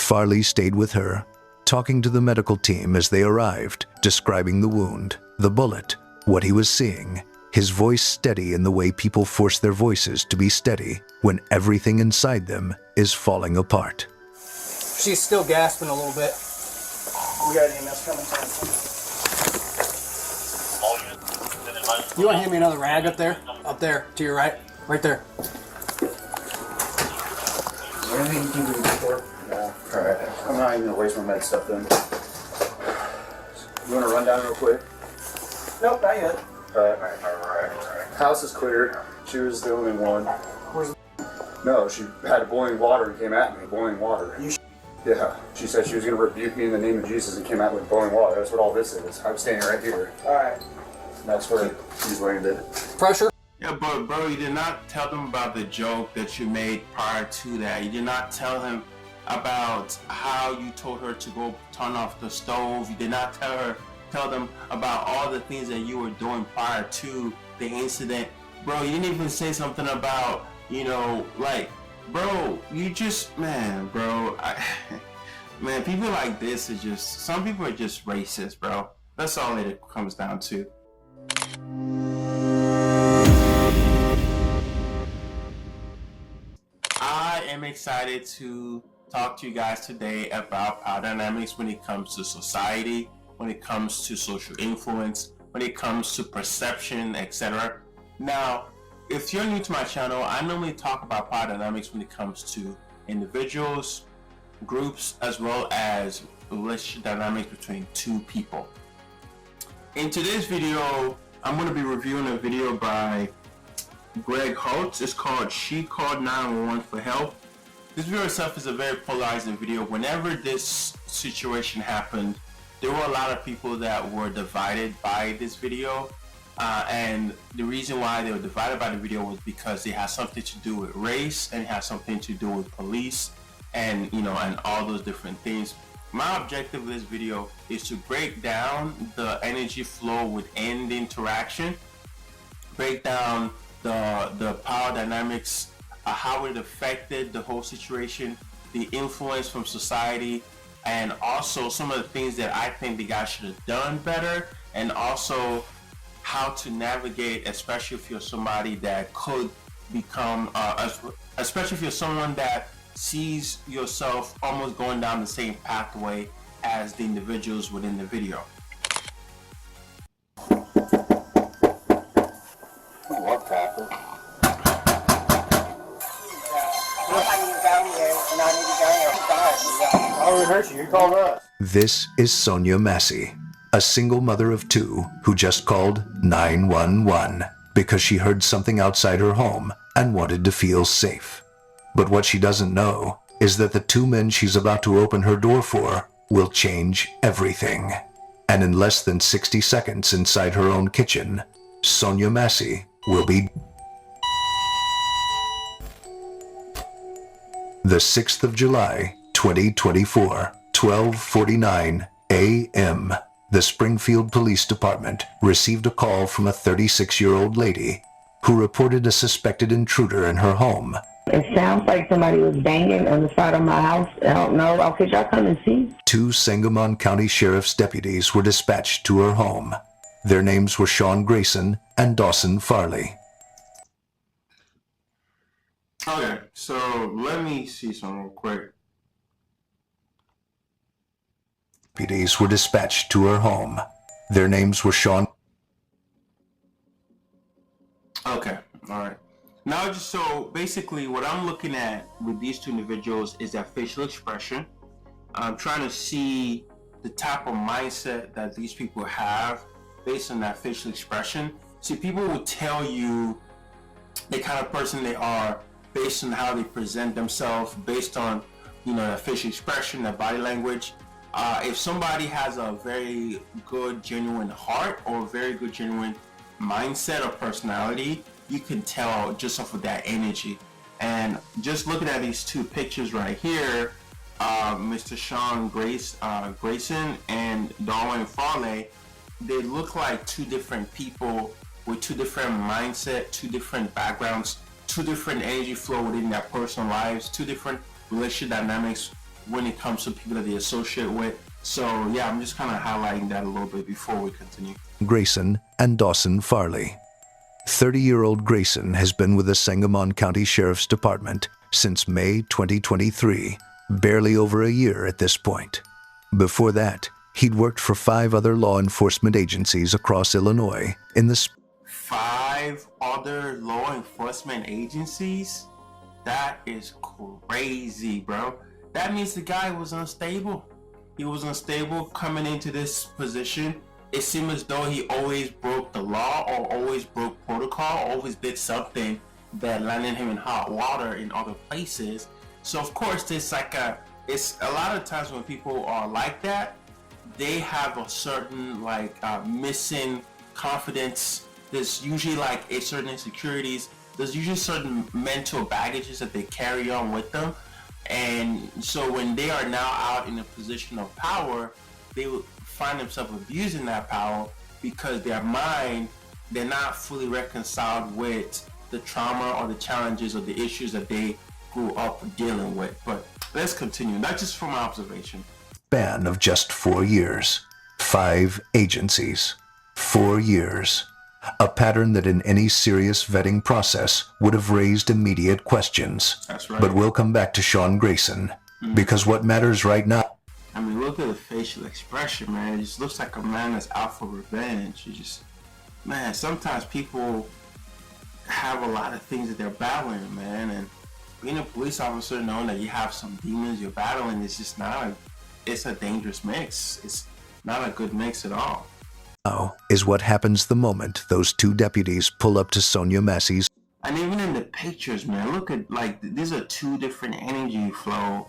Farley stayed with her, talking to the medical team as they arrived, describing the wound, the bullet, what he was seeing, his voice steady in the way people force their voices to be steady when everything inside them is falling apart. She's still gasping a little bit. We got an EMS coming. You want to hand me another rag up there? Up there, to your right. Right there. Is there anything you can do before? No. Alright. I'm not even gonna waste my med stuff then. You wanna run down real quick? Nope, not yet. Alright. House is clear. She was the only one. Where's No, she had boiling water and came at me. Boiling water. Yeah. She said she was gonna rebuke me in the name of Jesus and came at me with boiling water. That's what all this is. I'm standing right here. Alright. That's where she's landed. Pressure? Yeah, but bro, you did not tell them about the joke that you made prior to that. You did not tell him about how you told her to go turn off the stove. You did not tell them about all the things that you were doing prior to the incident. Bro, you didn't even say something about, you know, like, bro, you just, man, bro, man, people like this is just, some people are just racist, bro. That's all it comes down to. I am excited to talk to you guys today about power dynamics when it comes to society, when it comes to social influence, when it comes to perception, etc. Now, if you're new to my channel, I normally talk about power dynamics when it comes to individuals, groups, as well as relationship dynamics between two people. In today's video, I'm going to be reviewing a video by Greg Holtz. It's called She Called 911 for Help. This video itself is a very polarizing video. Whenever this situation happened, there were a lot of people that were divided by this video. And the reason why they were divided by the video was because it has something to do with race and it has something to do with police and, you know, and all those different things. My objective of this video is to break down the energy flow within the interaction, break down the power dynamics, how it affected the whole situation, the influence from society, and also some of the things that I think the guy should have done better, and also how to navigate, especially if you're somebody that could become, especially if you're someone that sees yourself almost going down the same pathway as the individuals within the video. You called us. This is Sonia Massey, a single mother of two who just called 911 because she heard something outside her home and wanted to feel safe. But what she doesn't know is that the two men she's about to open her door for will change everything. And in less than 60 seconds inside her own kitchen, Sonia Massey will be... The 6th of July, 2024, 12:49 a.m. The Springfield Police Department received a call from a 36-year-old lady who reported a suspected intruder in her home. It sounds like somebody was banging on the side of my house. I don't know. Oh, could y'all come and see? Two Sangamon County Sheriff's deputies were dispatched to her home. Their names were Sean Grayson and Dawson Farley. Okay, so let me see something real quick. Deputies were dispatched to her home. Their names were Sean... Okay, all right. Now, just so basically what I'm looking at with these two individuals is their facial expression. I'm trying to see the type of mindset that these people have based on that facial expression. See, people will tell you the kind of person they are based on how they present themselves, based on, you know, their facial expression, their body language. If somebody has a very good, genuine heart or a very good, genuine mindset or personality, you can tell just off of that energy. And just looking at these two pictures right here, Mr. Sean Grayson and Darwin Farley, they look like two different people with two different mindset, two different backgrounds, two different energy flow within their personal lives, two different relationship dynamics when it comes to people that they associate with. So yeah, I'm just kind of highlighting that a little bit before we continue. Grayson and Dawson Farley. 30-year-old Grayson has been with the Sangamon County Sheriff's Department since May 2023, barely over a year at this point. Before that, he'd worked for 5 other law enforcement agencies across Illinois in the 5 other law enforcement agencies? That is crazy, bro. That means the guy was unstable. He was unstable coming into this position. It seemed as though he always broke the law or always broke protocol, always did something that landed him in hot water in other places. So of course, it's a lot of times when people are like that, they have a certain missing confidence. There's usually like a certain insecurities. There's usually certain mental baggages that they carry on with them. And so when they are now out in a position of power, they will find themselves abusing that power because their mind, they're not fully reconciled with the trauma or the challenges or the issues that they grew up dealing with. But let's continue. Not just from my observation. span of just 4 years. 5 agencies. 4 years. A pattern that in any serious vetting process would have raised immediate questions. That's right. But we'll come back to Sean Grayson, because what matters right now... I mean, look at the facial expression, man. It just looks like a man that's out for revenge. Man, sometimes people have a lot of things that they're battling, man. And being a police officer, knowing that you have some demons you're battling, it's a dangerous mix. It's not a good mix at all. Now is what happens the moment those 2 deputies pull up to Sonia Massey's... And even in the pictures, man, look at, these are 2 different energy flow.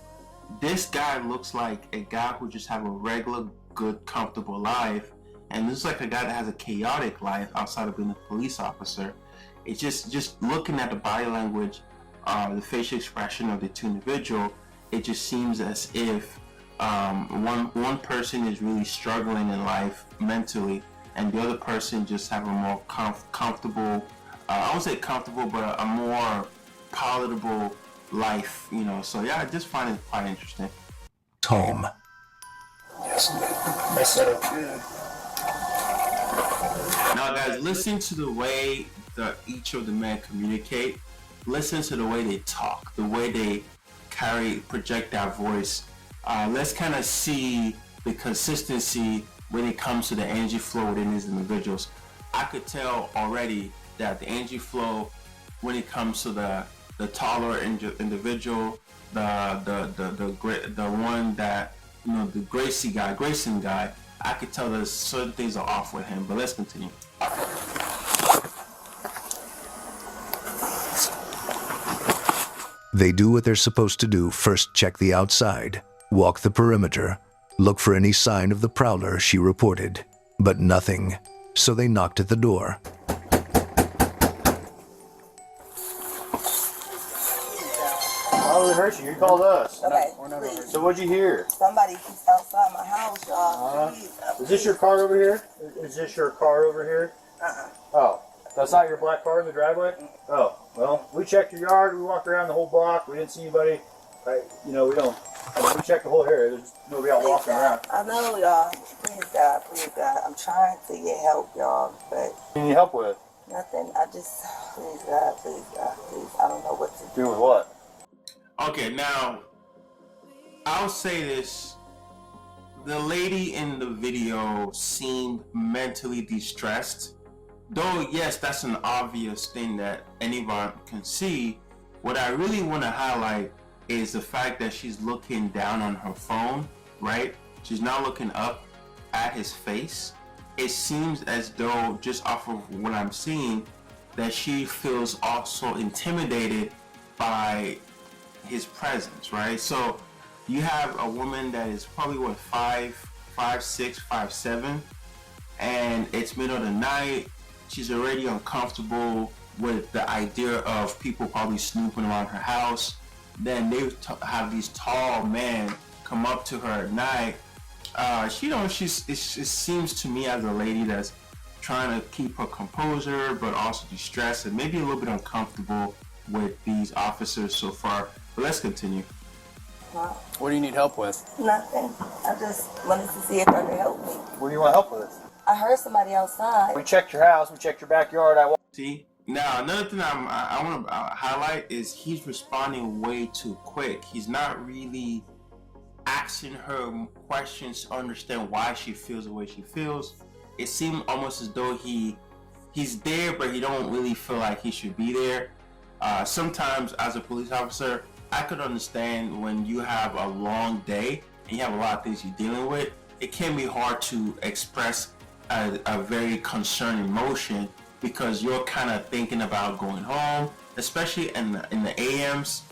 This guy looks like a guy who just have a regular, good, comfortable life. And this is like a guy that has a chaotic life outside of being a police officer. It's just looking at the body language, the facial expression of the 2 individuals, it just seems as if one person is really struggling in life mentally, and the other person just have a more comfortable, I won't say comfortable, but a more palatable life, So yeah, I just find it quite interesting. home. Yes, I set up good. Now guys, listen to the way that each of the men communicate. Listen to the way they talk, the way they project that voice. Let's kind of see the consistency when it comes to the energy flow within these individuals. I could tell already that the energy flow when it comes to the taller individual, the one that, the Grayson guy, I could tell that certain things are off with him. But let's continue. They do what they're supposed to do. First, check the outside, walk the perimeter, look for any sign of the prowler she reported. But nothing. So they knocked at the door. Why would it hurt you? You called us. Okay, Please. So what'd you hear? somebody keeps outside my house, y'all. Please, Is this your car over here? Is this your car over here? Oh, that's not your black car in the driveway? Oh, well, we checked your yard. We walked around the whole block. We didn't see anybody. We don't. We checked the whole area. There's nobody out walking around. I know, y'all. Please, God, please, God. I'm trying to get help, y'all, but What do you need help with? nothing. Please, God, please, God, please. I don't know what to do. Doing with what? Okay, now, I'll say this. The lady in the video seemed mentally distressed. Though, yes, that's an obvious thing that anyone can see. What I really want to highlight is the fact that she's looking down on her phone, right? She's not looking up at his face. It seems as though, just off of what I'm seeing, that she feels also intimidated by his presence, right? So you have a woman that is probably 5'6", 5'7", and it's middle of the night. She's already uncomfortable with the idea of people probably snooping around her house. Then they have these tall men come up to her at night. It seems to me as a lady that's trying to keep her composure, but also distressed and maybe a little bit uncomfortable with these officers so far. But let's continue. Huh? What do you need help with? Nothing. I just wanted to see if I could help me. What do you want help with? I heard somebody outside. We checked your house. We checked your backyard. See, now another thing I want to highlight is he's responding way too quick. He's not really asking her questions to understand why she feels the way she feels. It seemed almost as though he's there, but he don't really feel like he should be there. Sometimes as a police officer, I could understand when you have a long day and you have a lot of things you're dealing with. It can be hard to express a very concerned emotion because you're kind of thinking about going home, especially in the AMs.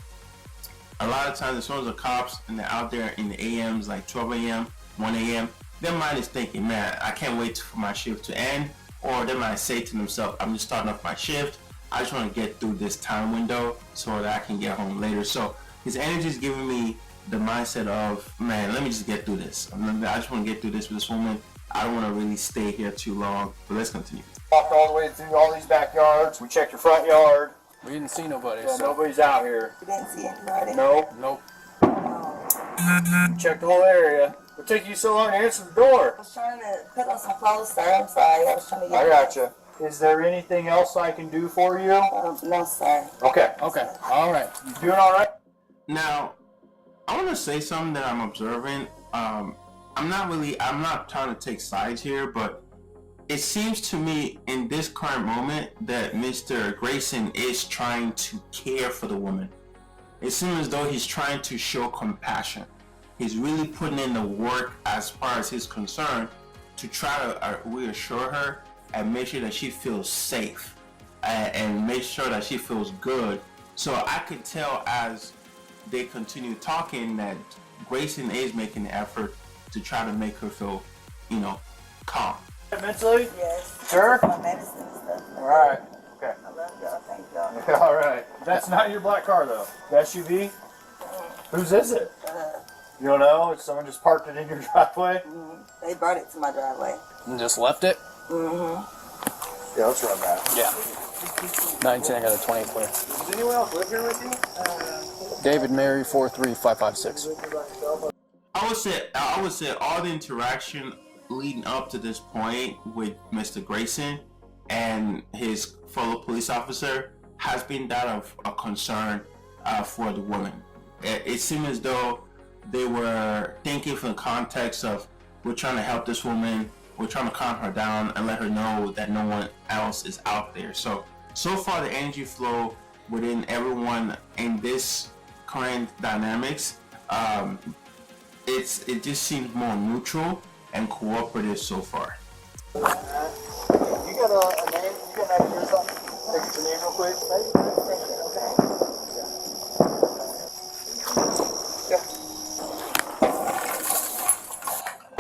A lot of times, as soon as the cops and they're out there in the AMs, like 12 a.m., 1 a.m., their mind is thinking, man, I can't wait for my shift to end. Or they might say to themselves, I'm just starting off my shift. I just want to get through this time window so that I can get home later. So his energy is giving me the mindset of, man, let me just get through this. I just want to get through this with this woman. I don't want to really stay here too long, but let's continue. Walked all the way through all these backyards. We checked your front yard. We didn't see nobody. Yeah, So. nobody's out here. You didn't see anybody? No. Nope. Checked the whole area. What took you so long to answer the door? I was trying to put on some clothes, sir. I'm sorry. I was trying to get I gotcha. Is there anything else I can do for you? No, sir. Okay. Okay. All right. You doing all right? Now, I want to say something that I'm observing. I'm not trying to take sides here, but it seems to me in this current moment that Mr. Grayson is trying to care for the woman. It seems as though he's trying to show compassion. He's really putting in the work as far as he's concerned to try to reassure her and make sure that she feels safe and make sure that she feels good. So I could tell as they continue talking that Grayson is making the effort to try to make her feel, calm. Mentally? Yes. Sure? My medicine and stuff. All right. Okay. I love y'all. Thank y'all. All right. That's not your black car, though. The SUV? Whose is it? You don't know? Someone just parked it in your driveway? They brought it to my driveway. And just left it? Yeah, let's run that. Yeah. 19, I got a 20 clear. Does anyone else live here with you? David Mary 43556. I would say all the interaction leading up to this point with Mr. Grayson and his fellow police officer has been that of a concern for the woman. It seemed as though they were thinking from the context of, we're trying to help this woman, we're trying to calm her down and let her know that no one else is out there. So far the energy flow within everyone in this current dynamics, it just seems more neutral and cooperative so far. You got a name? You got an idea or something? Take your name real quick.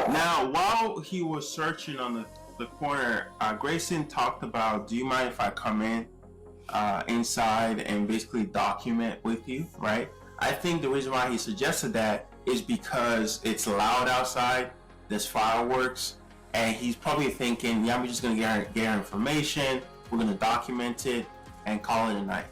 Now, while he was searching on the corner, Grayson talked about, do you mind if I come inside and basically document with you, right? I think the reason why he suggested that is because it's loud outside, there's fireworks, and he's probably thinking, yeah, I'm just gonna get our information, we're gonna document it, and call it a night.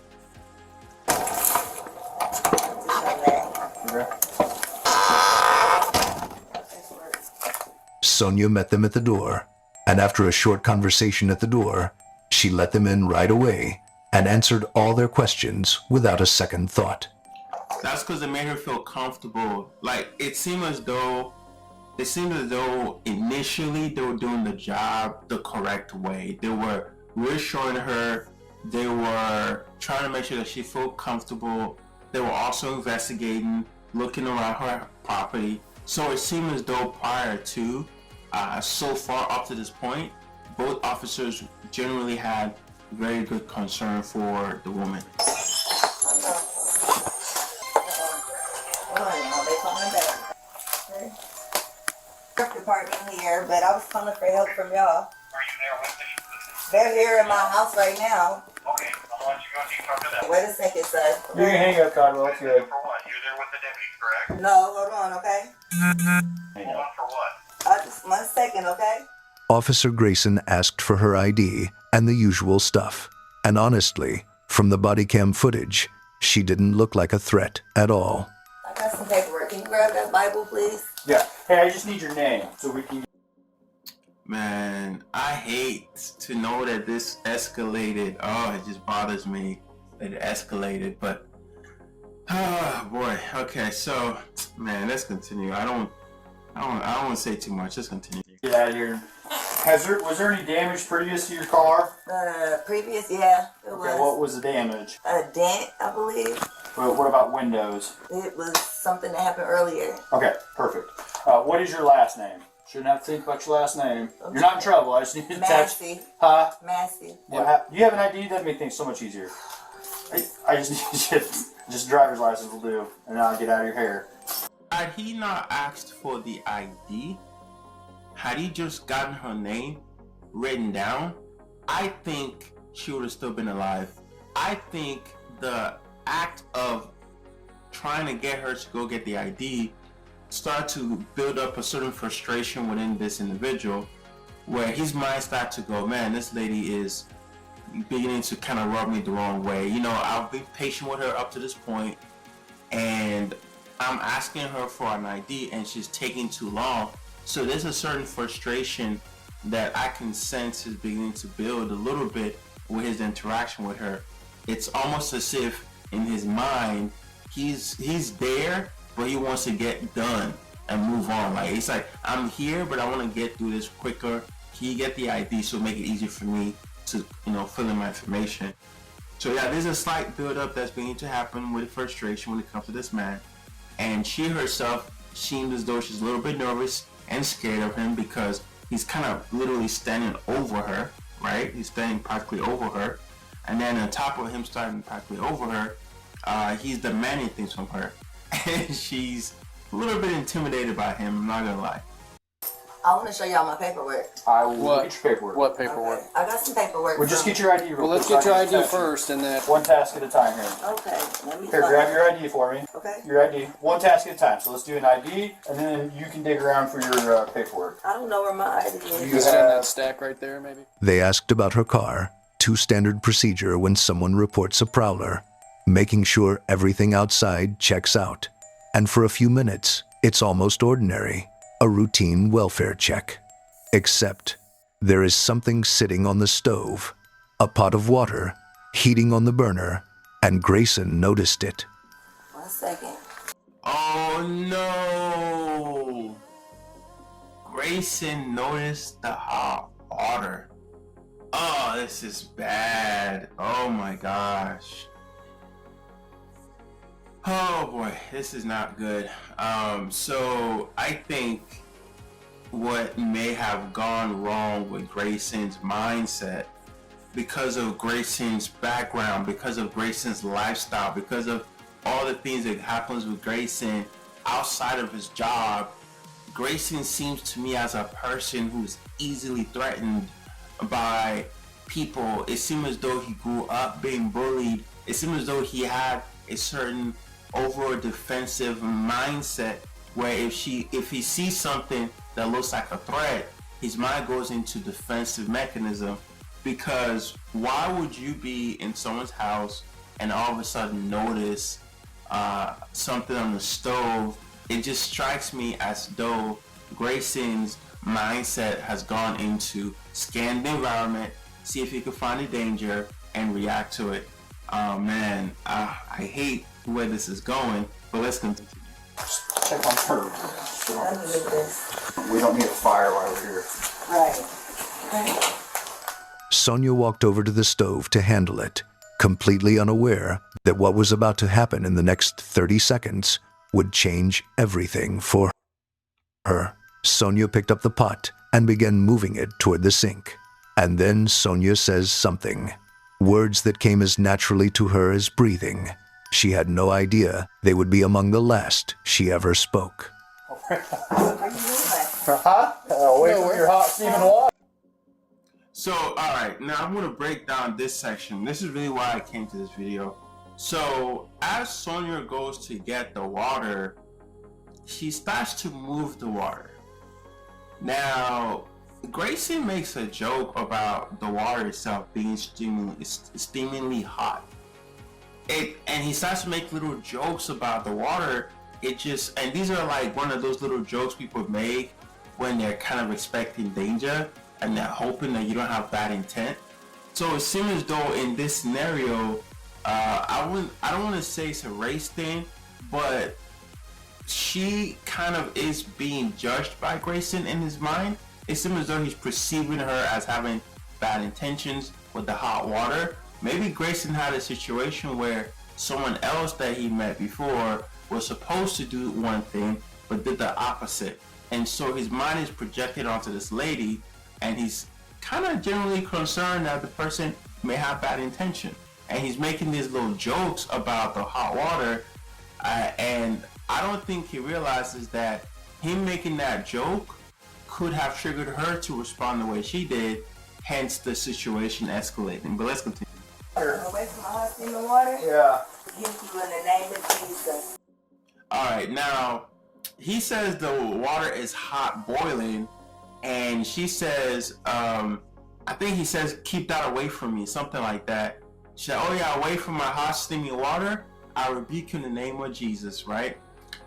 Sonia met them at the door, and after a short conversation at the door, she let them in right away and answered all their questions without a second thought. That's because it made her feel comfortable. Like, it seemed as though initially they were doing the job the correct way. They were reassuring her. They were trying to make sure that she felt comfortable. They were also investigating, looking around her property. So it seemed as though prior to, so far up to this point, both officers generally had very good concern for the woman. They coming back. Okay. Department here, but I was calling for help from y'all. Are you there with me? They're here in my house right now. Okay, I'll let you go and you talk to them. Wait a second, sir. You can hang up, Codwell. It's good. For what? You're there with the deputy, correct? No, hold on, okay? Hold on for what? Just 1 second, okay? Officer Grayson asked for her ID and the usual stuff. And honestly, from the body cam footage, she didn't look like a threat at all. I got some paperwork grab that Bible, please? Yeah. Hey, I just need your name so we can. Man, I hate to know that this escalated. Oh, it just bothers me that it escalated. But oh boy. Okay, so man, let's continue. I don't want to say too much. Let's continue. Get out of here. Was there any damage previous to your car? Previous, yeah, it Okay, was. what was the damage? A dent, I believe. What about windows? It was something that happened earlier. Okay, perfect. What is your last name? Shouldn't have to think about your last name. You're not in trouble. I just need to text. Massey. Huh? Massey. Do you have an ID? That'd make things so much easier. I just need just driver's license will do, and then I'll get out of your hair. Had he not asked for the ID, had he just gotten her name written down, I think she would have still been alive. I think the act of trying to get her to go get the ID started to build up a certain frustration within this individual, where his mind started to go, man, this lady is beginning to kind of rub me the wrong way. You know, I've been patient with her up to this point, and I'm asking her for an ID and she's taking too long. So there's a certain frustration that I can sense is beginning to build a little bit with his interaction with her. It's almost as if in his mind he's there, but he wants to get done and move on. Like, it's like, I'm here, but I want to get through this quicker. Can you get the ID so make it easier for me to, you know, fill in my information? So yeah, there's a slight build up that's beginning to happen with frustration when it comes to this man. And she herself seems as though she's a little bit nervous and scared of him because he's kind of literally standing over her, right? He's standing practically over her. And then on top of him standing practically over her, he's demanding things from her. And she's a little bit intimidated by him, I'm not gonna lie. I want to show y'all my paperwork. I will get your paperwork. What paperwork? Okay. I got some paperwork. Well, just from- get your ID real Well, let's quick. get your so I ID can text you. first, and then. One task at a time here. Okay, let me Here, find grab it. your ID for me. Okay. Your ID. One task at a time. So let's do an ID, and then you can dig around for your paperwork. I don't know where my ID is. You sit in that stack right there, maybe? They asked about her car, too standard procedure when someone reports a prowler, making sure everything outside checks out. And for a few minutes, it's almost ordinary, a routine welfare check. Except there is something sitting on the stove, a pot of water, heating on the burner, and Grayson noticed it. 1 second. Oh no! Grayson noticed the hot water. Oh, this is bad. Oh my gosh. Oh boy, this is not good. So I think what may have gone wrong with Grayson's mindset, because of Grayson's background, because of Grayson's lifestyle, because of all the things that happens with Grayson outside of his job, Grayson seems to me as a person who's easily threatened by people. It seems as though he grew up being bullied. It seems as though he had a certain overall defensive mindset where if he sees something that looks like a threat, his mind goes into defensive mechanism. Because why would you be in someone's house and all of a sudden notice something on the stove? It just strikes me as though Grayson's mindset has gone into scan the environment, see if he can find a danger, and react to it. Man, I hate where this is going, but let's continue. Check on her. I needed this. We don't need a fire while we're here. Right. Okay. Sonia walked over to the stove to handle it, completely unaware that what was about to happen in the next 30 seconds would change everything for her. Sonia picked up the pot and began moving it toward the sink. And then Sonia says something. Words that came as naturally to her as breathing. She had no idea they would be among the last she ever spoke. What are you doing? Huh? Away from your hot steaming water. So, alright, now I'm going to break down this section. This is really why I came to this video. So, as Sonia goes to get the water, she starts to move the water. Now, Grayson makes a joke about the water itself being steamingly hot. And he starts to make little jokes about the water. it just, and these are like one of those little jokes people make when they're kind of expecting danger and they're hoping that you don't have bad intent. So it seems as though in this scenario, I don't want to say it's a race thing, but she kind of is being judged by Grayson in his mind. It seems as though he's perceiving her as having bad intentions with the hot water. Maybe Grayson had a situation where someone else that he met before was supposed to do one thing but did the opposite, and so his mind is projected onto this lady, and he's kind of generally concerned that the person may have bad intention, and he's making these little jokes about the hot water, and I don't think he realizes that him making that joke could have triggered her to respond the way she did, hence the situation escalating. But let's continue. Away from my husband in the water? Yeah. Get you in the name of Jesus. Alright, now he says the water is hot boiling, and she says, I think he says, keep that away from me, something like that. She said, oh yeah, away from my hot steaming water, I rebuke you in the name of Jesus, right?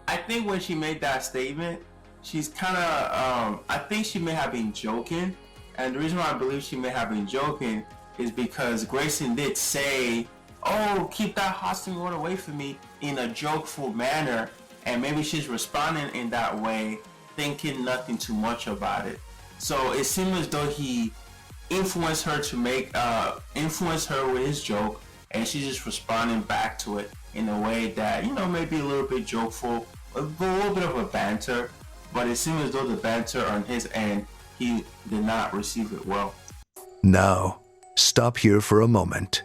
I think when she made that statement, she's kind of, I think she may have been joking, and the reason why I believe she may have been joking is because Grayson did say, oh, keep that hot steaming water away from me, in a jokeful manner, and maybe she's responding in that way, thinking nothing too much about it. So it seems as though he influenced her to influence her with his joke, and she's just responding back to it in a way that, you know, maybe a little bit jokeful, a little bit of a banter, but it seems as though the banter on his end, he did not receive it well. Now, stop here for a moment,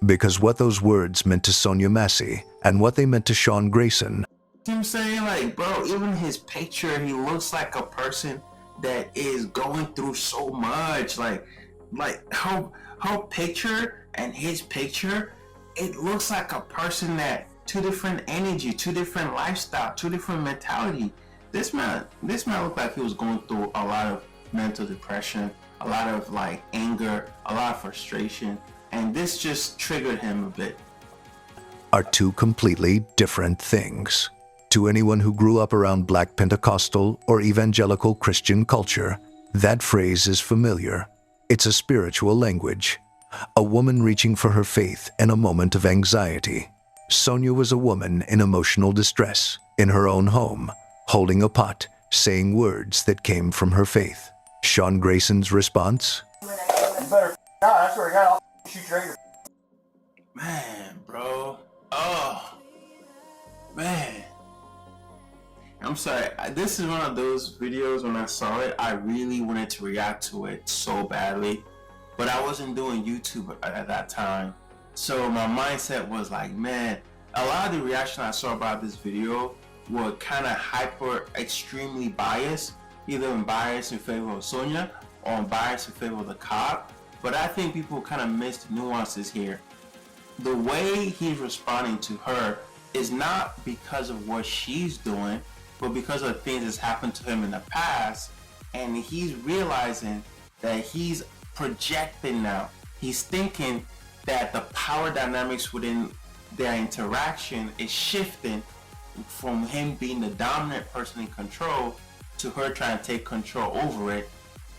because what those words meant to Sonia Massey and what they meant to Sean Grayson. I'm saying, like, bro, even his picture, he looks like a person that is going through so much. Like her picture and his picture, it looks like a person that two different energy, two different lifestyle, two different mentality. This man looked like he was going through a lot of mental depression, a lot of like anger, a lot of frustration, and this just triggered him a bit. Are two completely different things. To anyone who grew up around Black Pentecostal or evangelical Christian culture, that phrase is familiar. It's a spiritual language. A woman reaching for her faith in a moment of anxiety. Sonia was a woman in emotional distress, in her own home, holding a pot, saying words that came from her faith. Sean Grayson's response? You better out, I swear to God, I'll shoot your ear. Man, bro. Oh, man. I'm sorry. This is one of those videos when I saw it, I really wanted to react to it so badly, but I wasn't doing YouTube at that time. So my mindset was like, man, a lot of the reaction I saw about this video were kind of extremely biased, either biased in favor of Sonia or biased in favor of the cop. But I think people kind of missed nuances here. The way he's responding to her is not because of what she's doing, but because of things that's happened to him in the past, and he's realizing that he's projecting now. He's thinking that the power dynamics within their interaction is shifting from him being the dominant person in control to her trying to take control over it,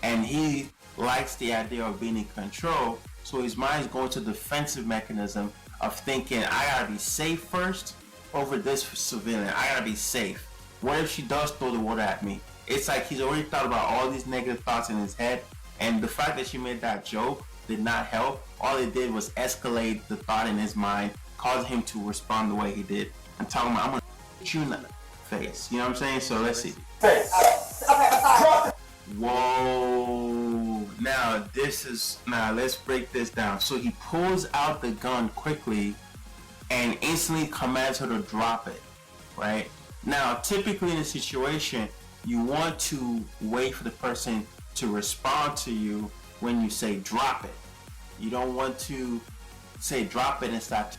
and he likes the idea of being in control, so his mind is going to the defensive mechanism of thinking, I gotta be safe first over this civilian, I gotta be safe. What if she does throw the water at me? It's like he's already thought about all these negative thoughts in his head, and the fact that she made that joke did not help. All it did was escalate the thought in his mind, causing him to respond the way he did. I'm talking about, I'm gonna shoot you in the face. You know what I'm saying? So let's see. Face. Whoa. Now let's break this down. So he pulls out the gun quickly and instantly commands her to drop it, right? Now, typically in a situation, you want to wait for the person to respond to you when you say drop it. You don't want to say drop it and start.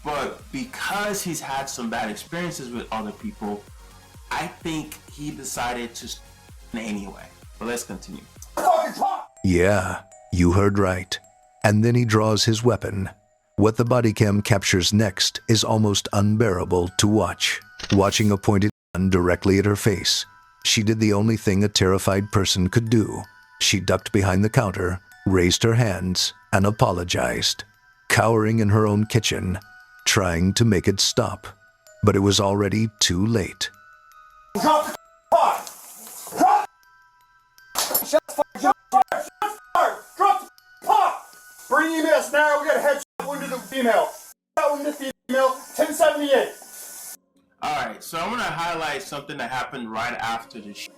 But because he's had some bad experiences with other people, I think he decided to anyway. But let's continue. Yeah, you heard right. And then he draws his weapon. What the body cam captures next is almost unbearable to watch. watching a pointed gun directly at her face. She did the only thing a terrified person could do. She ducked behind the counter, raised her hands, and apologized, cowering in her own kitchen, trying to make it stop. But it was already too late. Drop the pot! Drop! Shut the fuck up! Drop the pot! Bring emails now. We got a headshot wound to the female. That one to the female. 1078. Alright, so I'm going to highlight something that happened right after the show.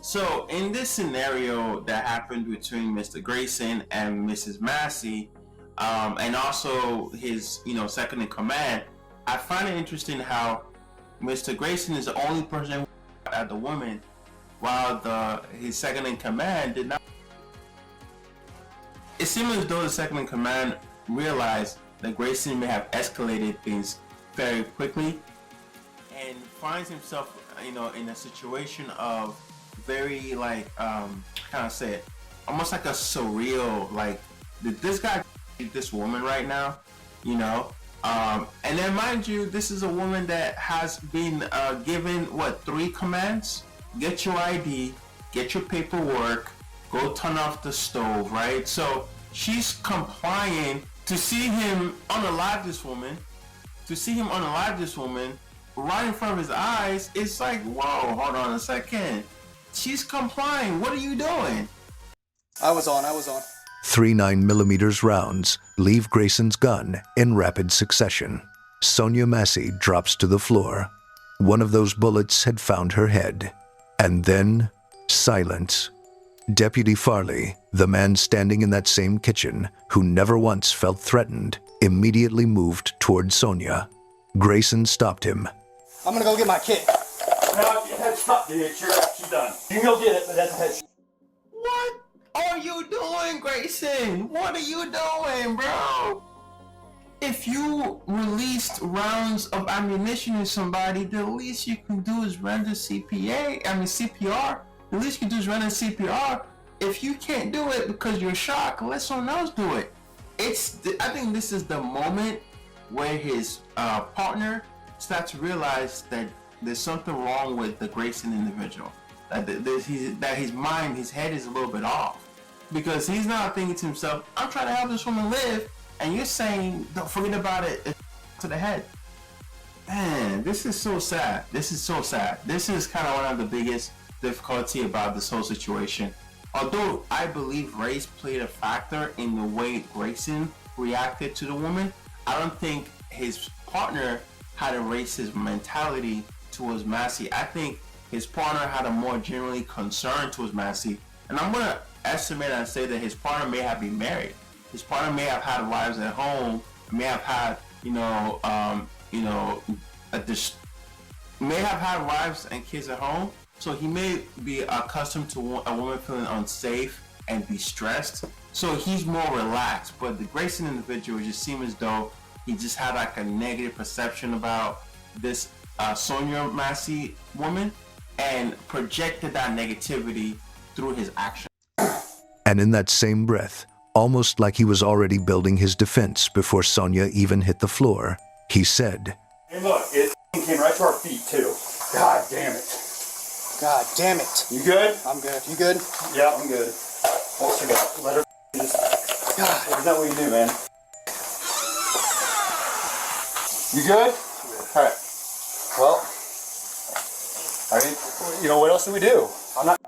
So, in this scenario that happened between Mr. Grayson and Mrs. Massey, and also his, second in command, I find it interesting how Mr. Grayson is the only person who at the woman, while his second in command did not. It seems as though the second in command realized that Grayson may have escalated things very quickly, and finds himself, in a situation of very almost like a surreal, like, did this guy beat this woman right now, and then mind you, this is a woman that has been given 3 commands: get your ID, get your paperwork, go turn off the stove, right? So she's complying. To see him unalive this woman right in front of his eyes, it's like, whoa, hold on a second. She's complying. What are you doing? I was on. 3 9mm rounds leave Grayson's gun in rapid succession. Sonia Massey drops to the floor. One of those bullets had found her head. And then, silence. Deputy Farley, the man standing in that same kitchen, who never once felt threatened, immediately moved toward Sonia. Grayson stopped him. I'm gonna go get my kit. No, your head's not, dude. She's done. You can go get it, but that's a headshot. What are you doing, Grayson? What are you doing, bro? If you released rounds of ammunition to somebody, the least you can do is render CPR. The least you can do is render CPR. If you can't do it because you're shocked, let someone else do it. I think this is the moment where his partner starts to realize that there's something wrong with the Grayson individual. That his mind, his head is a little bit off. Because he's not thinking to himself, I'm trying to help this woman live, and you're saying, don't forget about it to the head. Man, this is so sad. This is kind of one of the biggest difficulty about this whole situation. Although I believe race played a factor in the way Grayson reacted to the woman, I don't think his partner had a racist mentality towards Massey. I think his partner had a more generally concern towards Massey. And I'm going to estimate and say that his partner may have been married. His partner may have had wives at home, may have had, may have had wives and kids at home. So he may be accustomed to a woman feeling unsafe and be stressed. So he's more relaxed. But the Grayson individual just seemed as though he just had like a negative perception about this Sonia Massey woman and projected that negativity through his actions. And in that same breath, almost like he was already building his defense before Sonia even hit the floor, he said, Hey, look, it came right to our feet, too. God damn it. God damn it. You good? I'm good. You good? Yeah, I'm good. What's you got? Let her just... God. Is that what you do, man? You good? Alright. Well, I mean, what else do we do? I'm not...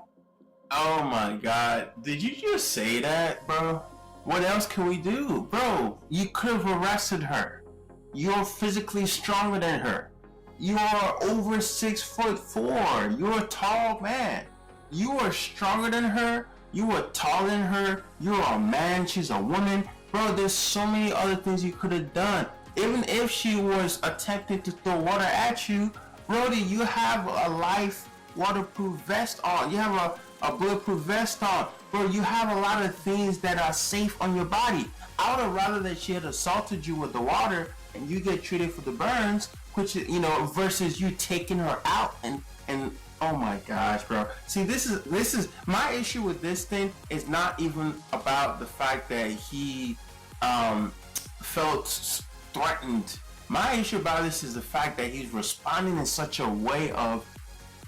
Oh my God. Did you just say that, bro? What else can we do? Bro, you could have arrested her. You're physically stronger than her. You are over 6'4". You're a tall man. You are stronger than her. You are taller than her. You're a man. She's a woman. Bro, there's so many other things you could have done. Even if she was attempting to throw water at you, Brody, you have a life waterproof vest on. You have a bulletproof vest on. Bro, you have a lot of things that are safe on your body. I would have rather that she had assaulted you with the water and you get treated for the burns, which, versus you taking her out and oh my gosh, bro. See, this is my issue with this thing is not even about the fact that he felt threatened. My issue about this is the fact that he's responding in such a way of,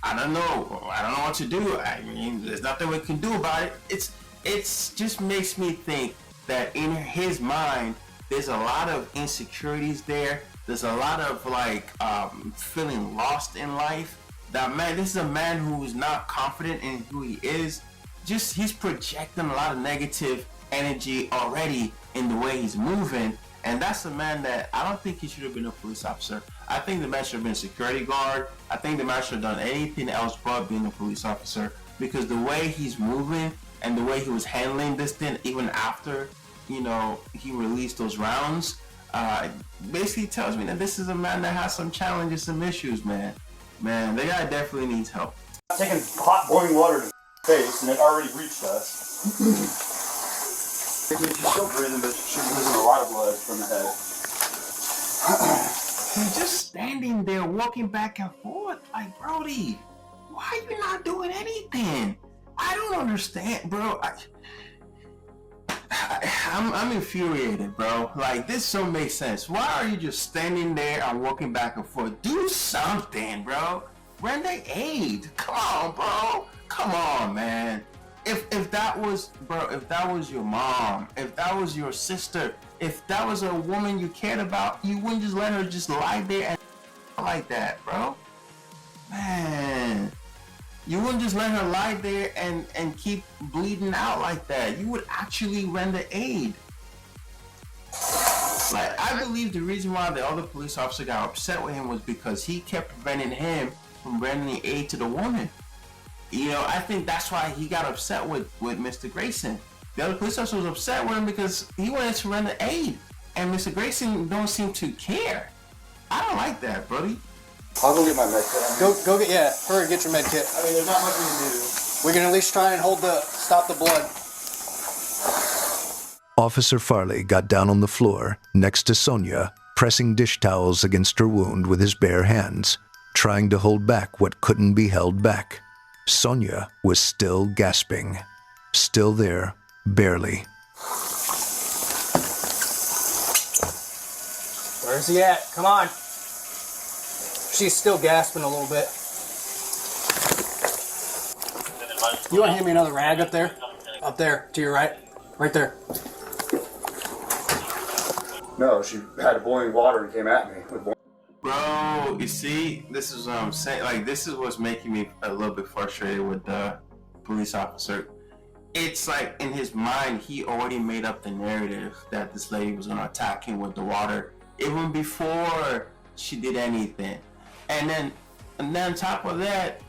I don't know what to do. I mean, there's nothing we can do about it. It's just makes me think that in his mind, there's a lot of insecurities there. There's a lot of like feeling lost in life. That man, this is a man who's not confident in who he is. Just he's projecting a lot of negative energy already in the way he's moving. And that's a man that I don't think he should have been a police officer. I think the man should have been a security guard. I think the man should have done anything else but being a police officer, because the way he's moving and the way he was handling this thing, even after, you know, he released those rounds, basically tells me that this is a man that has some challenges, some issues, man. Man, the guy definitely needs help. Taking hot boiling water to his face, and it already reached us. She's still breathing, but she's losing a lot of blood from the head. He's just standing there, walking back and forth, like, Brody, why are you not doing anything? I don't understand, bro. I'm infuriated, bro. Like, this don't make sense. Why are you just standing there and walking back and forth? Do something, bro. Render aid. Come on, bro. Come on, man. If that was, bro, if that was your mom, if that was your sister, if that was a woman you cared about, you wouldn't just let her just lie there and like that, bro. Man. You wouldn't just let her lie there and keep bleeding out like that. You would actually render aid. Like, I believe the reason why the other police officer got upset with him was because he kept preventing him from rendering aid to the woman. You know, I think that's why he got upset with Mr. Grayson. The other police officer was upset with him because he wanted to render aid, and Mr. Grayson don't seem to care. I don't like that, Brody. I'll go get my med kit. Go get, yeah, hurry, get your med kit. I mean, there's not much we can do. We can at least try and stop the blood. Officer Farley got down on the floor next to Sonia, pressing dish towels against her wound with his bare hands, trying to hold back what couldn't be held back. Sonia was still gasping. Still there, barely. Where's he at? Come on. She's still gasping a little bit. You want to hand me another rag up there? Up there, to your right. Right there. No, she had boiling water and came at me with boiling. Bro, you see, this is what I'm saying. Like, this is what's making me a little bit frustrated with the police officer. It's like in his mind, he already made up the narrative that this lady was going to attack him with the water even before she did anything. And then on top of that,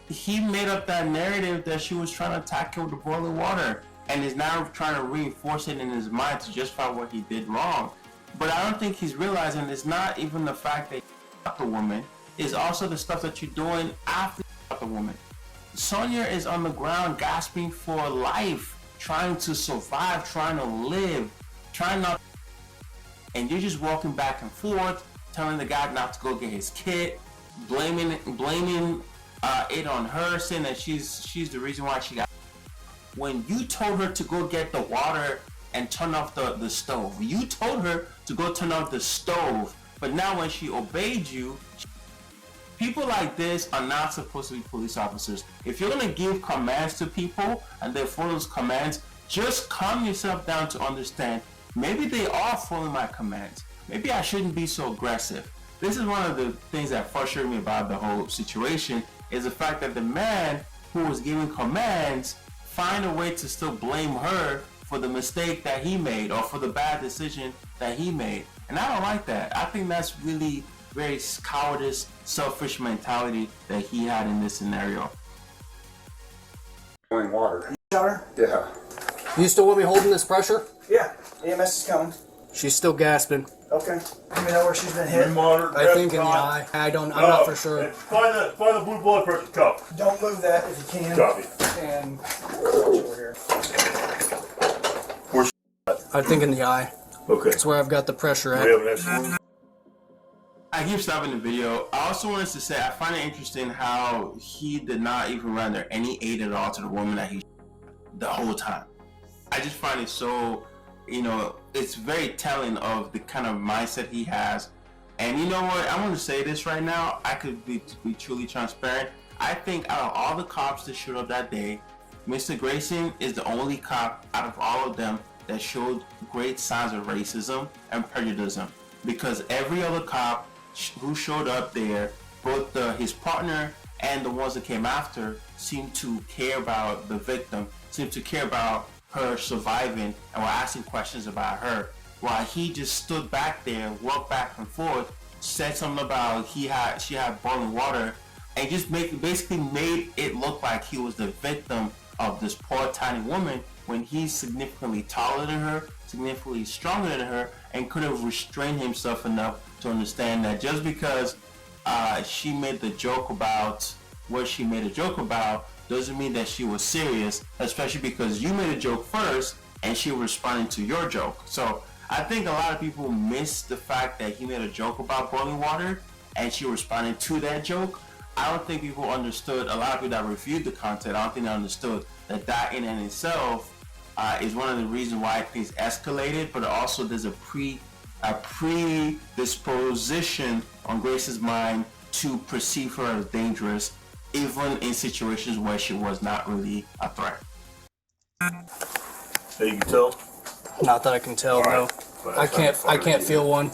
he made up that narrative that she was trying to attack him with the boiling water, and is now trying to reinforce it in his mind to justify what he did wrong. But I don't think he's realizing it's not even the fact that you shot the woman, it's also the stuff that you're doing after you shot the woman. Sonia is on the ground gasping for life, trying to survive, trying to live, trying not, and you're just walking back and forth, telling the guy not to go get his kit, blaming it on her, saying that she's the reason why she got. When you told her to go get the water and turn off the stove, you told her to go turn off the stove, but now when she obeyed you, people like this are not supposed to be police officers. If you're gonna give commands to people and they follow those commands, just calm yourself down to understand, maybe they are following my commands. Maybe I shouldn't be so aggressive. This is one of the things that frustrated me about the whole situation, is the fact that the man who was giving commands find a way to still blame her for the mistake that he made or for the bad decision that he made. And I don't like that. I think that's really very cowardice, selfish mentality that he had in this scenario. Boiling water. Shot her? Yeah. You still want me holding this pressure? Yeah. EMS is coming. She's still gasping. Okay. Let me know where she's been hit. I think in the eye. I'm not for sure. Find the blue blood pressure cuff. Don't move that if you can. Copy. And Over here. Where's I think in the eye. okay? That's where I've got the pressure We have at. an extra. I keep stopping the video. I also wanted to say I find it interesting how he did not even render any aid at all to the woman that he shot the whole time. I just find it so, you know, it's very telling of the kind of mindset he has And you know what? I want to say this right now. I could be truly transparent. I think out of all the cops that showed up that day, Mr. Grayson is the only cop out of all of them that showed great signs of racism and prejudice. Because every other cop who showed up there, both his partner and the ones that came after, seemed to care about the victim, seemed to care about her surviving, and were asking questions about her. While he just stood back there, walked back and forth, said something about she had boiling water, and just basically made it look like he was the victim of this poor tiny woman, when he's significantly taller than her, significantly stronger than her, and could have restrained himself enough to understand that just because she made the joke about what she made a joke about doesn't mean that she was serious, especially because you made a joke first and she was responding to your joke. So I think a lot of people miss the fact that he made a joke about boiling water and she responded to that joke. I don't think people understood, a lot of people that reviewed the content, I don't think they understood that in and itself is one of the reasons why things escalated, but also there's a predisposition on Grace's mind to perceive her as dangerous, even in situations where she was not really a threat. Hey, you can tell. Not that I can tell, no. I can't feel one.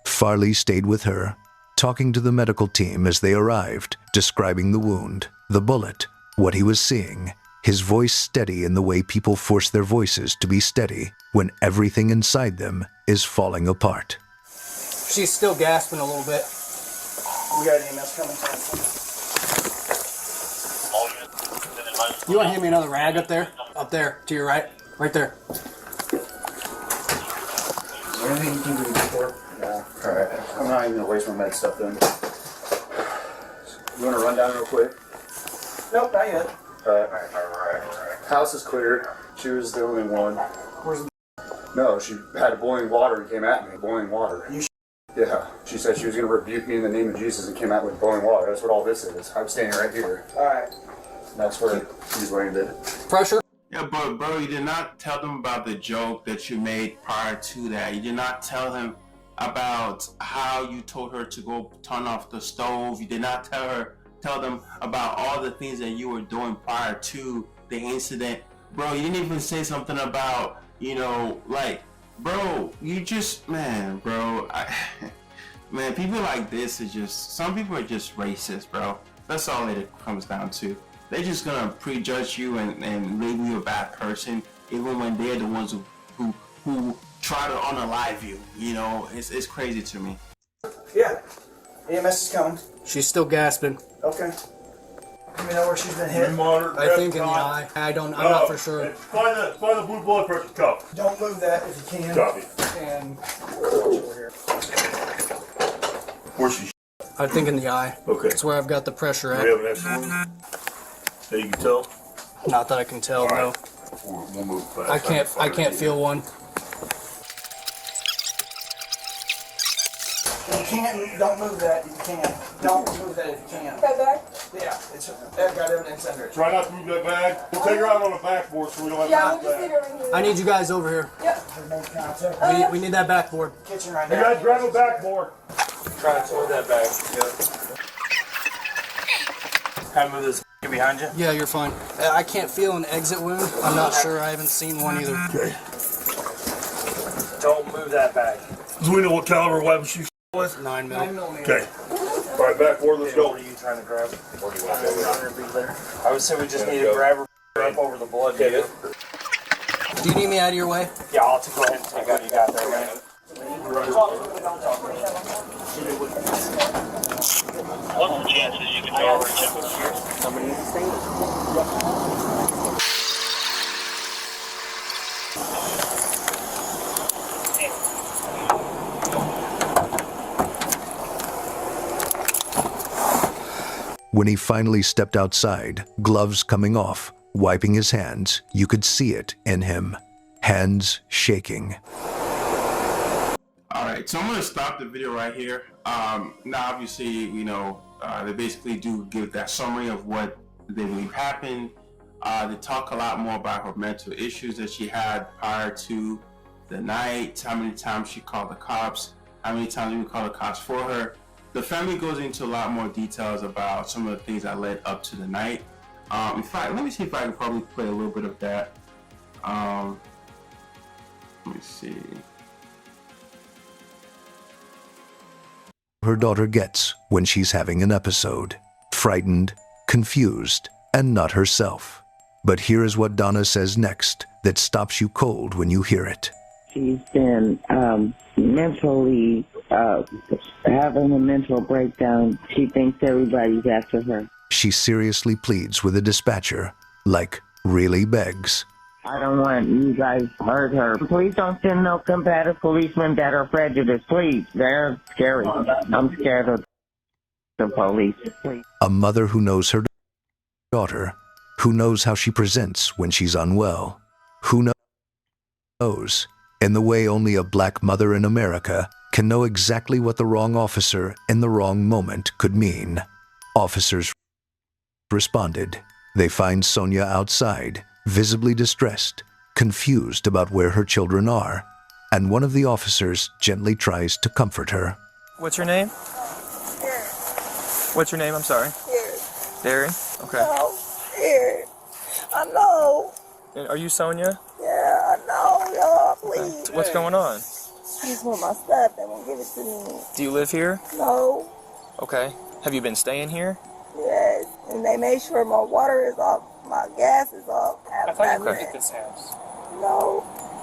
Farley stayed with her, talking to the medical team as they arrived, describing the wound, the bullet, what he was seeing, his voice steady in the way people force their voices to be steady when everything inside them is falling apart. She's still gasping a little bit. We got EMS coming. You want to hand me another rag up there? Up there, to your right. Right there. Is there anything you can do before? Yeah. Alright. I'm not even gonna waste my med stuff then. You wanna run down real quick? Nope, not yet. Alright. House is clear. She was the only one. Where's the... No, she had boiling water and came at me. Boiling water. Yeah. She said she was gonna rebuke me in the name of Jesus and came out with boiling water. That's what all this is. I'm standing right here. Alright. That's where she's landed. Pressure? Yeah, but bro, you did not tell them about the joke that you made prior to that. You did not tell him about how you told her to go turn off the stove. You did not tell them about all the things that you were doing prior to the incident. Bro, you didn't even say something about, bro, you just, man, people like this is just, some people are just racist, bro. That's all it comes down to. They're just gonna prejudge you and label you a bad person, even when they're the ones who try to unalive you. It's crazy to me. Yeah, EMS is coming. She's still gasping. Okay. Let me know where she's been hit. I think in the eye. I'm not for sure. Find the blue blood pressure cuff. Don't move that if you can. Copy. And Where's she? I think in the eye. Okay. That's where I've got the pressure We have at. an excellent. Hey, you can tell. Not that I can tell, no. We'll move fast. I can't feel one. you can't. Don't move that if you can. Don't move that if you can. That back? Yeah, it's got evidence under it. Try not to move that bag. We'll take her out on the backboard so we don't have Yeah, to we'll move just leave that. it over here. I need you guys over here. Yep. We need that backboard. Kitchen right You now. guys grab a backboard. Try to hold that back. Kind of move this behind you. Yeah, you're fine. I can't feel an exit wound. I'm not sure. I haven't seen one either. Okay. Don't move that back. Do we know what caliber weapon she's with? 9 mil. 9 millimeter. Okay. All right, backboard, let's go. What are you trying to grab? Or do you want to go there? I would say we just need to grab her up over the blood. Do you need me out of your way? Yeah, I'll go ahead and take what you got there, man. What's the chances you can go over and check with here? Somebody needs to stay. When he finally stepped outside, gloves coming off, wiping his hands, you could see it in him. Hands shaking. Alright, so I'm going to stop the video right here. Now obviously, they basically do give that summary of what they believe happened. They talk a lot more about her mental issues that she had prior to the night, how many times she called the cops, how many times we called the cops for her. The family goes into a lot more details about some of the things that led up to the night. In fact, let me see if I can probably play a little bit of that. Let me see. Her daughter gets when she's having an episode. Frightened, confused, and not herself. But here is what Donna says next that stops you cold when you hear it. She's been mentally having a mental breakdown. She thinks everybody's after her. She seriously pleads with a dispatcher, like really begs. I don't want you guys to hurt her. Please don't send no combative policemen that are prejudiced. Please, they're scary. I'm scared of the police. Please. A mother who knows her daughter, who knows how she presents when she's unwell, who knows, in the way only a black mother in America can know exactly what the wrong officer in the wrong moment could mean. Officers responded. They find Sonia outside, visibly distressed, confused about where her children are, and one of the officers gently tries to comfort her. What's your name? Scared. What's your name? I'm sorry. Scared. Derry? Okay. No, scared. I know. And are you Sonia? Yeah, I know, y'all. Please. What's going on? I just want my stuff. They won't give it to me. Do you live here? No. Okay. Have you been staying here? Yes. And they made sure my water is off. My gas is off. I thought you lived at this house. No.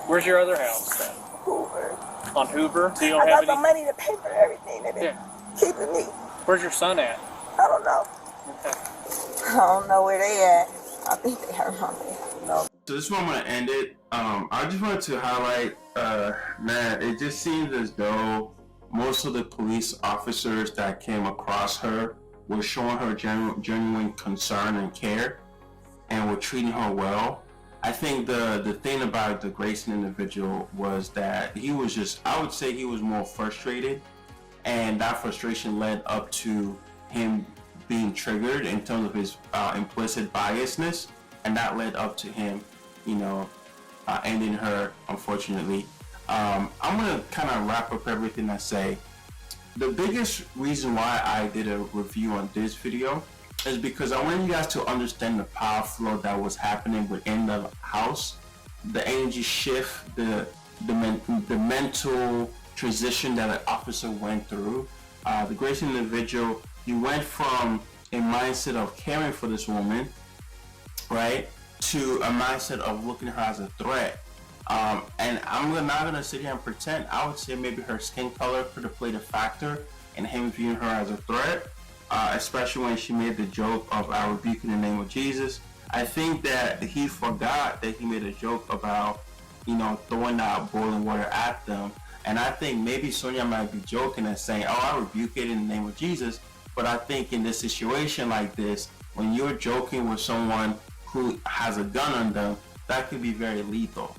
Where's your other house then? Hoover. On Hoover? So you don't I have got the any? money to pay for everything. They've been keeping me. Where's your son at? I don't know. Okay. I don't know where they at. I think they are around there. No. So this is where I'm gonna end it. I just wanted to highlight, man, it just seems as though most of the police officers that came across her were showing her genuine concern and care, and were treating her well. I think the thing about the Grayson individual was that he was just, I would say he was more frustrated, and that frustration led up to him being triggered in terms of his implicit biasness, and that led up to him, ending her, unfortunately. I'm gonna kind of wrap up everything I say. The biggest reason why I did a review on this video is because I want you guys to understand the power flow that was happening within the house, the energy shift, the mental transition that an officer went through. The Grayson individual, he went from a mindset of caring for this woman, right, to a mindset of looking at her as a threat. And I'm not gonna sit here and pretend. I would say maybe her skin color could have played a factor in him viewing her as a threat, especially when she made the joke of "I rebuke in the name of Jesus." I think that he forgot that he made a joke about, throwing out boiling water at them. And I think maybe Sonia might be joking and saying, "Oh, I rebuke it in the name of Jesus." But I think in this situation like this, when you're joking with someone who has a gun on them, that could be very lethal,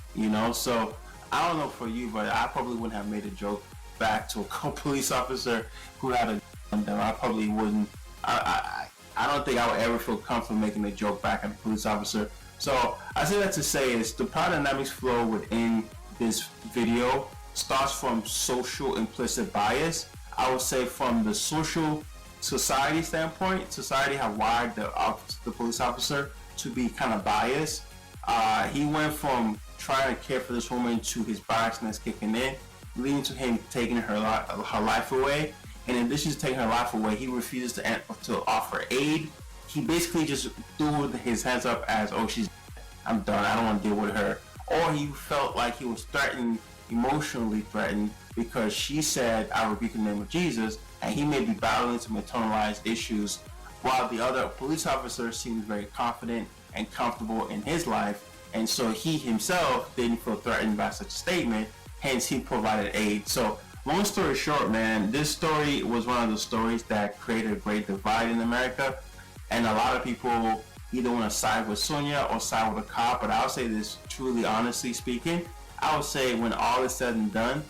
So I don't know for you, but I probably wouldn't have made a joke back to a police officer who had a gun on them. I probably wouldn't. I don't think I would ever feel comfortable making a joke back at a police officer. So I say that to say is the power dynamics flow within this video starts from social implicit bias. I would say from the social society standpoint, society have wired the police officer to be kind of biased. He went from trying to care for this woman to his biasness kicking in, leading to him taking her life away. And in addition to taking her life away, he refuses to offer aid. He basically just threw his hands up as, "Oh, I'm done. I don't want to deal with her." Or he felt like he was threatened, emotionally threatened, because she said, "I rebuke in the name of Jesus," and he may be battling some internalized issues, while the other police officer seemed very confident and comfortable in his life, and so he himself didn't feel threatened by such a statement, hence he provided aid. So long story short, man, this story was one of the stories that created a great divide in America, and a lot of people either want to side with Sonia or side with a cop. But I'll say this truly, honestly speaking, I would say when all is said and done,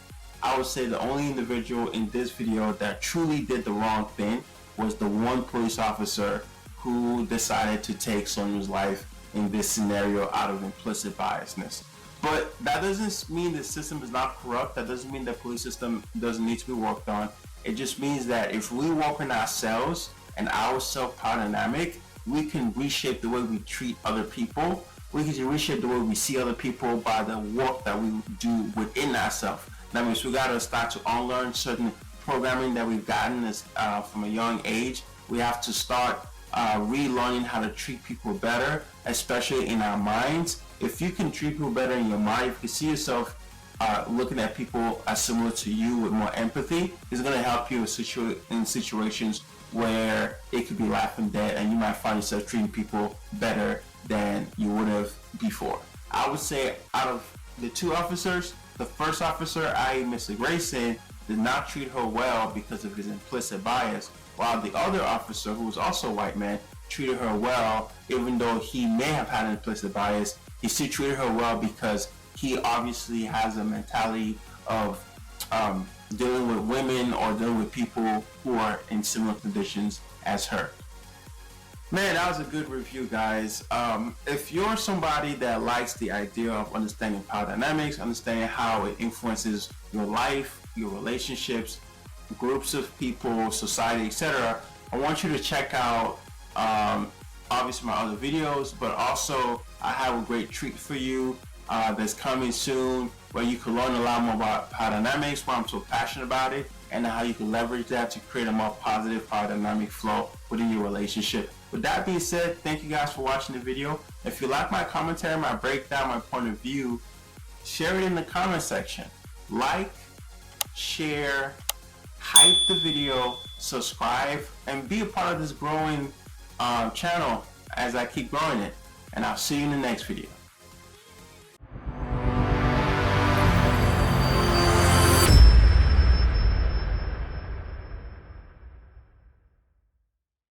I would say the only individual in this video that truly did the wrong thing was the one police officer who decided to take Sonia's life in this scenario out of implicit biasness. But that doesn't mean the system is not corrupt. That doesn't mean the police system doesn't need to be worked on. It just means that if we work on ourselves and our self-power dynamic, we can reshape the way we treat other people. We can reshape the way we see other people by the work that we do within ourselves. That means we gotta start to unlearn certain programming that we've gotten as, from a young age. We have to start relearning how to treat people better, especially in our minds. If you can treat people better in your mind, if you see yourself looking at people as similar to you with more empathy, it's going to help you in situations where it could be life and death, and you might find yourself treating people better than you would have before. I would say out of the two officers, the first officer, i.e. Mr. Grayson, did not treat her well because of his implicit bias, while the other officer, who was also a white man, treated her well. Even though he may have had an implicit bias, he still treated her well because he obviously has a mentality of dealing with women or dealing with people who are in similar conditions as her. Man, that was a good review, guys. If you're somebody that likes the idea of understanding power dynamics, understanding how it influences your life, your relationships, groups of people, society, etc., I want you to check out obviously my other videos, but also I have a great treat for you that's coming soon, where you can learn a lot more about power dynamics, why I'm so passionate about it, and how you can leverage that to create a more positive power dynamic flow within your relationship. With that being said, thank you guys for watching the video. If you like my commentary, my breakdown, my point of view, share it in the comment section. Like, share, hype the video, subscribe, and be a part of this growing channel as I keep growing it. And I'll see you in the next video.